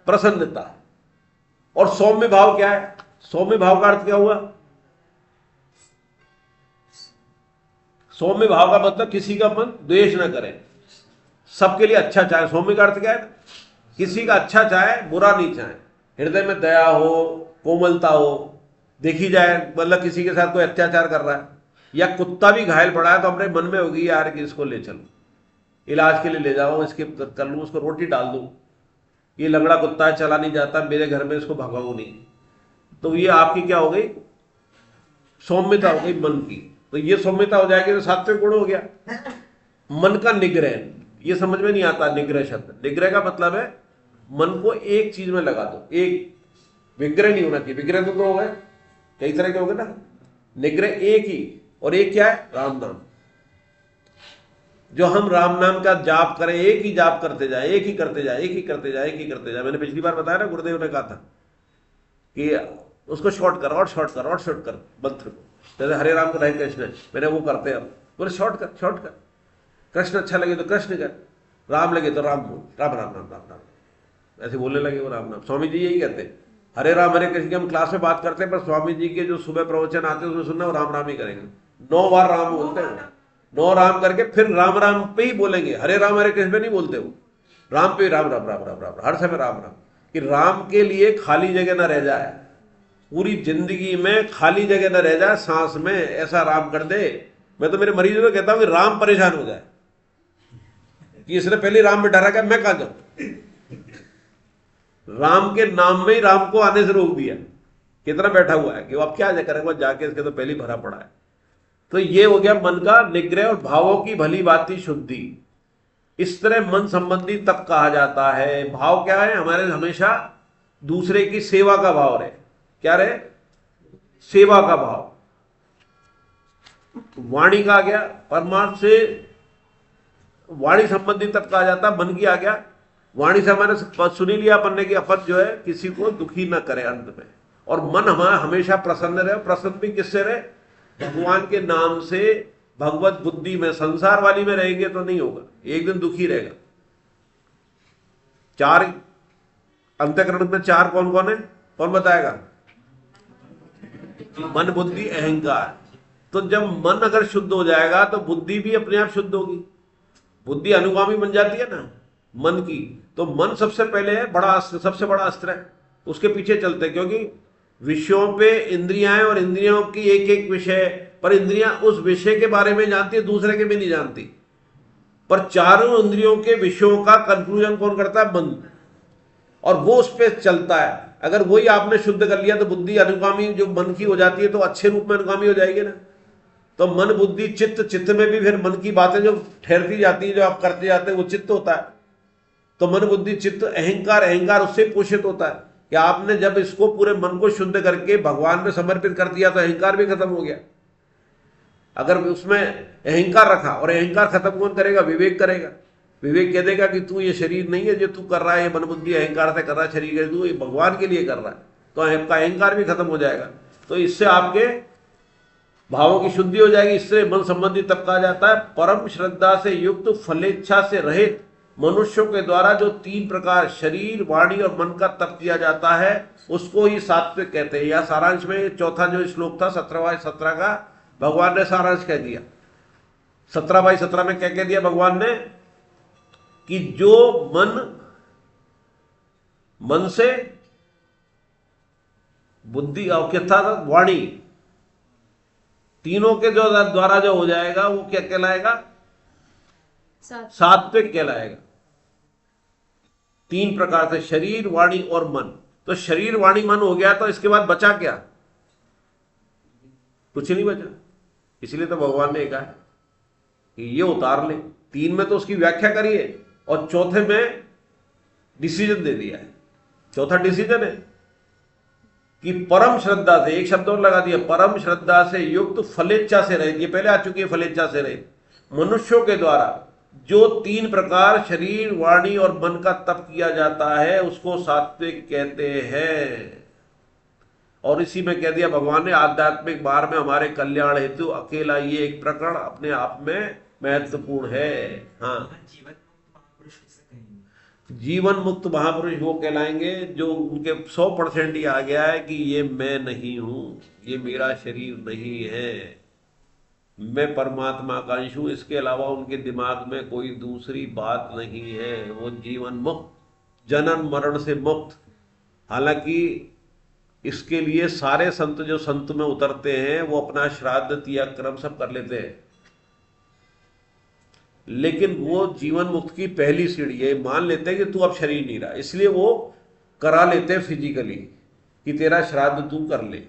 प्रसन्नता। और सौम्य भाव क्या है? सौम्य भाव का अर्थ क्या हुआ? सौम्य भाव का मतलब किसी का मन द्वेष न करे, सबके लिए अच्छा चाहे। सौम्य का अर्थ क्या है? किसी का अच्छा चाहे, बुरा नहीं चाहे, हृदय में दया हो, कोमलता हो। देखी जाए मतलब किसी के साथ कोई अत्याचार कर रहा है, या कुत्ता भी घायल पड़ा है, तो अपने मन में होगी यार कि इसको ले चलो, इलाज के लिए ले जाओ, इसके कर लूँ, उसको रोटी डाल दूँ, ये लंगड़ा कुत्ता है, चला नहीं जाता, मेरे घर में इसको भगाऊं नहीं। तो ये आपकी क्या हो गई? सौम्यता हो गई मन की। तो ये सौम्यता हो जाएगी तो सात्विक गुण हो गया। मन का निग्रह, ये समझ में नहीं आता निग्रह शब्द। निग्रह का मतलब है मन को एक चीज में लगा दो, एक विग्रह नहीं होना चाहिए। विग्रह तो हो गए, कई तरह के हो गए ना, निग्रह एक ही। और एक क्या है? राम नाम। जो हम राम नाम का जाप करें, एक ही जाप करते जाए, एक ही करते जाए, एक ही करते जाए, एक ही करते जाए। मैंने पिछली बार बताया ना, गुरुदेव ने कहा था कि उसको शॉर्ट कर और शॉर्ट कर और शॉर्ट कर मंत्र को। जैसे हरे राम को हरे कृष्ण, मैंने वो करते हैं, अब बोले शॉर्ट कर शॉर्ट कर। कृष्ण अच्छा लगे तो कृष्ण कर, राम लगे तो राम बोल, राम राम राम राम राम, ऐसे बोलने लगे वो राम नाम। स्वामी जी यही कहते हैं, हरे राम हरे कृष्ण की हम क्लास में बात करते हैं, पर स्वामी जी के जो सुबह प्रवचन आते हैं उसमें सुनना, वो राम राम ही करेंगे। 9 बार राम बोलते हैं, 9 राम करके फिर राम राम पे ही बोलेंगे, हरे राम हरे कृष्ण पे नहीं बोलते। वो राम पे राम राम राम राम राम, हर समय राम राम, कि राम के लिए खाली जगह ना रह जाए, पूरी जिंदगी में खाली जगह न रह जाए, सांस में ऐसा राम कर दे। मैं तो मेरे मरीजों को कहता हूं कि राम परेशान हो जाए कि इसने पहले राम बिठा रखा है, मैं कहां जाऊं। राम के नाम में ही राम को आने से रोक दिया, कितना बैठा हुआ है कि वो अब क्या करेगा जाके, इसके तो पहले भरा पड़ा है। तो ये हो गया मन का निग्रह और भावों की भली भांति शुद्धि। इस तरह मन संबंधी तप कहा जाता है। भाव क्या है? हमारे हमेशा दूसरे की सेवा का भाव रहे। क्या रहे? सेवा का भाव। वाणी का आ गया, परमार्थ से वाणी संबंधी तप कहा जाता है। मन की आ गया, वाणी से हमारे सुनी लिया अपन ने कि अपन जो है किसी को दुखी न करे अंत में। और मन हमारा हमेशा प्रसन्न रहे। प्रसन्न भी किससे रहे? भगवान के नाम से, भगवत बुद्धि में। संसार वाली में रहेंगे तो नहीं होगा, एक दिन दुखी रहेगा। 4 अंतःकरण में 4 कौन कौन है? कौन बताएगा? मन बुद्धि अहंकार। तो जब मन अगर शुद्ध हो जाएगा तो बुद्धि भी अपने आप शुद्ध होगी। बुद्धि अनुगामी बन जाती है ना मन की। तो मन सबसे पहले है बड़ा अस्त्र, सबसे बड़ा अस्त्र है, उसके पीछे चलते हैं, क्योंकि विषयों पे इंद्रियां हैं और इंद्रियों की एक एक विषय, पर इंद्रियां उस विषय के बारे में जानती है, दूसरे के भी नहीं जानती। पर चारों इंद्रियों के विषयों का कंक्लूजन कौन करता है? मन। और वो उस पर चलता है। अगर वही आपने शुद्ध कर लिया तो बुद्धि अनुगामी जो मन की हो जाती है, तो अच्छे रूप में अनुगामी हो जाएगी ना। तो मन बुद्धि चित्त, चित्त में भी फिर मन की बातें जो ठहरती जाती हैं, जो आप करते जाते हैं, वो चित्त होता है। तो मन बुद्धि चित्त अहंकार, अहंकार उससे पोषित होता है कि आपने जब इसको पूरे मन को शुद्ध करके भगवान में समर्पित कर दिया तो अहंकार भी खत्म हो गया। अगर उसमें अहंकार रखा, और अहंकार खत्म कौन करेगा? विवेक करेगा। विवेक कह देगा कि तू ये शरीर नहीं है जो तू कर रहा है, ये मन बुद्धि अहंकार से कर रहा है, शरीर तू ये भगवान के लिए कर रहा है, तो आपका अहंकार भी खत्म हो जाएगा। तो इससे आपके भावों की शुद्धि हो जाएगी। इससे मन संबंधी तब कहा जाता है परम श्रद्धा से युक्त फलेच्छा से रहित मनुष्यों के द्वारा जो 3 प्रकार शरीर वाणी और मन का तप किया जाता है, उसको ही सात्विक कहते हैं। या सारांश में चौथा जो श्लोक था 17/17 का, भगवान ने सारांश कह दिया। 17/17 में क्या कह दिया भगवान ने? कि जो मन से बुद्धि और क्या था? वाणी, तीनों के जो द्वारा जो हो जाएगा वो क्या कहलाएगा? सात्विक कहलाएगा। 3 प्रकार से शरीर वाणी और मन। तो शरीर वाणी मन हो गया, तो इसके बाद बचा क्या? कुछ नहीं बचा। इसलिए तो भगवान ने कहा कि ये उतार ले। 3 में तो उसकी व्याख्या करिए और चौथे में डिसीजन दे दिया है। चौथा डिसीजन है कि परम श्रद्धा से, एक शब्द और लगा दिया, परम श्रद्धा से युक्त फलेच्छा से रहित, ये पहले आ चुकी है फलेच्छा से रहित, मनुष्यों के द्वारा जो 3 प्रकार शरीर वाणी और मन का तप किया जाता है, उसको सात्विक कहते हैं। और इसी में कह दिया भगवान ने आध्यात्मिक मार्ग में हमारे कल्याण हेतु अकेला ये एक प्रकरण अपने आप में महत्वपूर्ण है। हाँ, जीवन मुक्त महापुरुष वो कहलाएंगे जो उनके 100% ही आ गया है कि ये मैं नहीं हूं, ये मेरा शरीर नहीं है, मैं परमात्मा का अंश हूं। इसके अलावा उनके दिमाग में कोई दूसरी बात नहीं है। वो जीवन मुक्त, जन्म मरण से मुक्त। हालांकि इसके लिए सारे संत जो संत में उतरते हैं वो अपना श्राद्ध त्याग कर्म सब कर लेते हैं, लेकिन वो जीवन मुक्त की पहली सीढ़ी है। मान लेते हैं कि तू अब शरीर नहीं रहा, इसलिए वो करा लेते हैं फिजिकली कि तेरा श्राद्ध तू कर ले।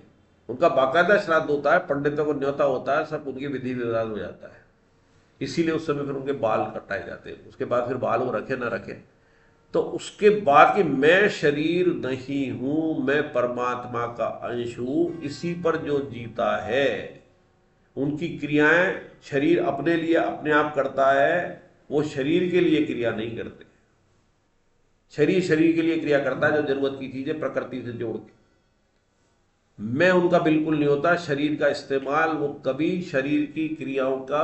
उनका बाकायदा श्राद्ध होता है, पंडितों को न्योता होता है, सब उनकी विधि विधान हो जाता है। इसीलिए उस समय फिर उनके बाल कटाए जाते हैं। उसके बाद फिर बाल वो रखे ना रखे, तो उसके बाद कि मैं शरीर नहीं हूं, मैं परमात्मा का अंश हूं, इसी पर जो जीता है, उनकी क्रियाएं शरीर अपने लिए अपने आप करता है, वो शरीर के लिए क्रिया नहीं करते। शरीर शरीर के लिए क्रिया करता है जो जरूरत की चीजें प्रकृति से जोड़ के। मैं उनका बिल्कुल नहीं होता। शरीर का इस्तेमाल वो कभी शरीर की क्रियाओं का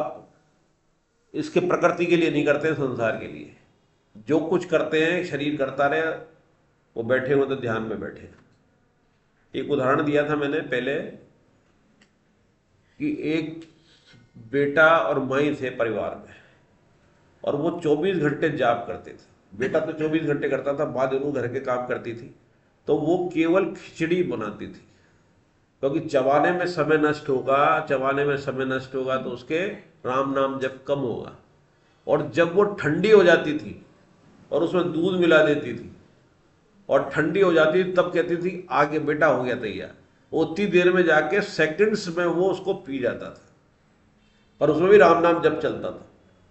इसके प्रकृति के लिए नहीं करते, संसार के लिए। जो कुछ करते हैं शरीर करता रहे, वो बैठे हो तो ध्यान में बैठे। एक उदाहरण दिया था मैंने पहले कि एक बेटा और माई थे परिवार में, और वो 24 घंटे जाप करते थे। बेटा तो 24 घंटे करता था, माँ दोनों घर के काम करती थी। तो वो केवल खिचड़ी बनाती थी, क्योंकि चबाने में समय नष्ट होगा, चबाने में समय नष्ट होगा तो उसके राम नाम जप कम होगा। और जब वो ठंडी हो जाती थी और उसमें दूध मिला देती थी और ठंडी हो जाती थी, तब कहती थी आगे बेटा हो गया तैयार। उतनी देर में जाके सेकंड्स में वो उसको पी जाता था, पर उसमें भी राम नाम जप चलता था।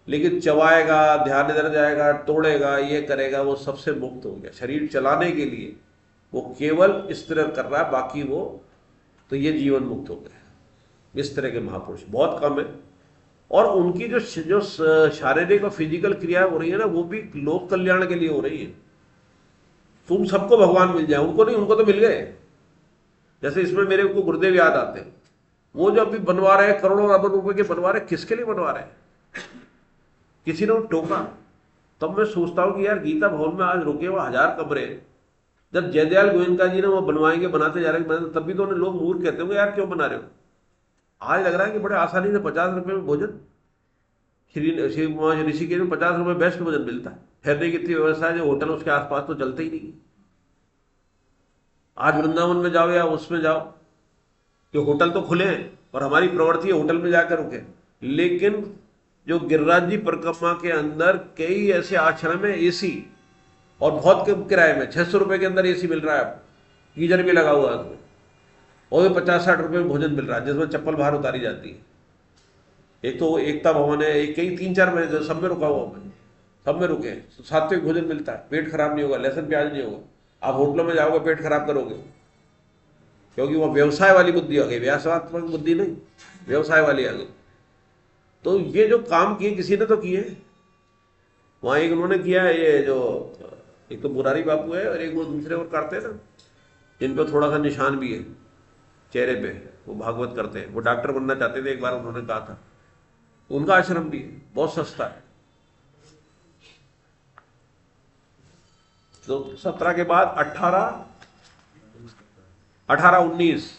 लेकिन चबाएगा, ध्यान इधर जाएगा, तोड़ेगा, ये करेगा, वो सबसे मुक्त हो गया। शरीर चलाने के लिए वो केवल इस तरह कर रहा है, बाकी वो तो ये जीवन मुक्त हो गया। इस तरह के महापुरुष बहुत कम है। और उनकी जो शारीरिक और फिजिकल क्रिया हो रही है ना, वो भी लोक कल्याण के लिए हो रही है। तुम सबको भगवान मिल जाए, उनको नहीं, उनको तो मिल गए। जैसे इसमें मेरे को गुरुदेव याद आते हैं, वो जो अभी बनवा रहे हैं करोड़ों अरबों रुपए के बनवा रहे हैं, किसके लिए बनवा रहे हैं? किसी ने टोका। तब मैं सोचता हूं कि यार गीता भवन में आज रुके हुए 1000 कमरे, जब जयदयाल गोयनका जी ने वो बनवाएंगे, बनाते जा रहे हैं, तब भी तो उन्हें लोग मूर्ख कहते होंगे, यार क्यों बना रहे हो। आज लग रहा है कि बड़े आसानी से 50 रुपए में भोजन, श्री ऋषिकेश में 50 रुपए बेस्ट भोजन मिलता है। ठहरने की इतनी व्यवस्था है, जो होटल उसके आसपास तो चलते ही नहीं। आज वृंदावन में जाओ या उसमें जाओ, जो होटल तो खुले हैं और हमारी प्रवृत्ति है होटल में जाकर रुके, लेकिन जो गिरिराज जी परिक्रमा के अंदर कई ऐसे आश्रम है एसी, और बहुत कम किराए में, 600 रुपए के अंदर एसी मिल रहा है आपको, गीजर भी लगा हुआ है उसमें, और 50-60 रुपए में भोजन मिल रहा है, जिसमें चप्पल बाहर उतारी जाती है। एक तो एकता भवन है, एक कई 3-4 महीने सब में रुका हुआ मैं, सब में रुके, सात्विक भोजन मिलता है, पेट खराब नहीं होगा, लहसुन प्याज नहीं होगा। आप होटलों में जाओगे पेट खराब करोगे, क्योंकि वह व्यवसाय वाली बुद्धि आ गई, व्यासात्मक बुद्धि नहीं, व्यवसाय वाली आ गई। तो ये जो काम किए किसी ने तो किए, वहां एक उन्होंने किया है, ये जो एक तो मुरारी बापू है और एक वो दूसरे और करते हैं ना, जिन पर थोड़ा सा निशान भी है चेहरे पे, वो भागवत करते हैं, वो डॉक्टर बनना चाहते थे, एक बार उन्होंने कहा था। उनका आश्रम भी है, बहुत सस्ता है। तो 17 के बाद 18, 19